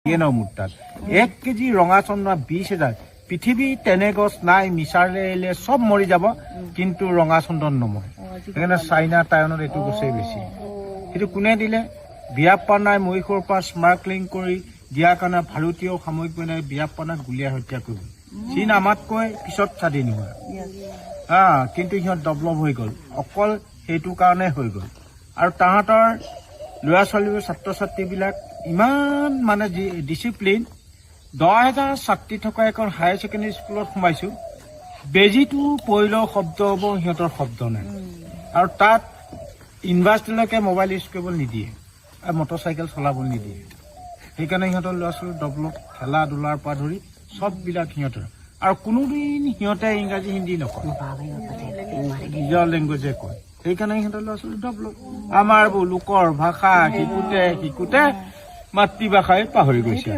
মোৰ তাত 1 কেজি ৰঙা চন্দা 20,000 পৃথিৱী তেনে গছ নাই মিছালে চব মৰি যাব কিন্তু ৰঙা চন্দন নমৰে সেইকাৰণে চাইনা টাইনত এইটো গছেই বেছি সেইটো কোনে দিলে বিয়াপ্পানাই মহিষৰ পৰা স্মাৰ্কলিং কৰি দিয়াৰ কাৰণে ভাৰতীয় সামৰিক বাহিনীয়ে বিয়াপ্পানাক গুলীয়াই হত্যা কৰিব চীন আমাতকৈ পিছত স্বাধীন হোৱা কিন্তু সিহঁত ডেভেলপ হৈ গ'ল অকল সেইটো কাৰণে হৈ গ'ল আৰু তাহাঁতৰ ল'ৰা ছোৱালী ছাত্ৰ ছাত্ৰীবিলাক ইমান মানে ডিচিপ্লিন 10,000 ছাত্ৰী থকা এখন হায়াৰ ছেকেণ্ডেৰী স্কুলত সোমাইছো বেজীটো পৰিলেও শব্দ হ'ব সিহঁতৰ শব্দ নাই আৰু তাত ইউনিভাৰ্চিটিলৈকে মোবাইল ইউজ কৰিব নিদিয়ে আৰু মটৰচাইকেল চলাব নিদিয়ে সেইকাৰণে সিহঁতৰ ল'ৰা ছোৱালী ডেভেলপ খেলা ধূলাৰ পৰা ধৰি চববিলাক সিহঁতৰ আৰু কোনোদিন সিহঁতে ইংৰাজী হিন্দী নকয় নিজৰ লেংগুৱেজে কয় সেইকাৰণে সিহঁতৰ ল'ৰা ছোৱালী ডেভেলপ আমাৰ লোকৰ ভাষা শিকোতে মাতৃভাষাই পাহৰি গৈছে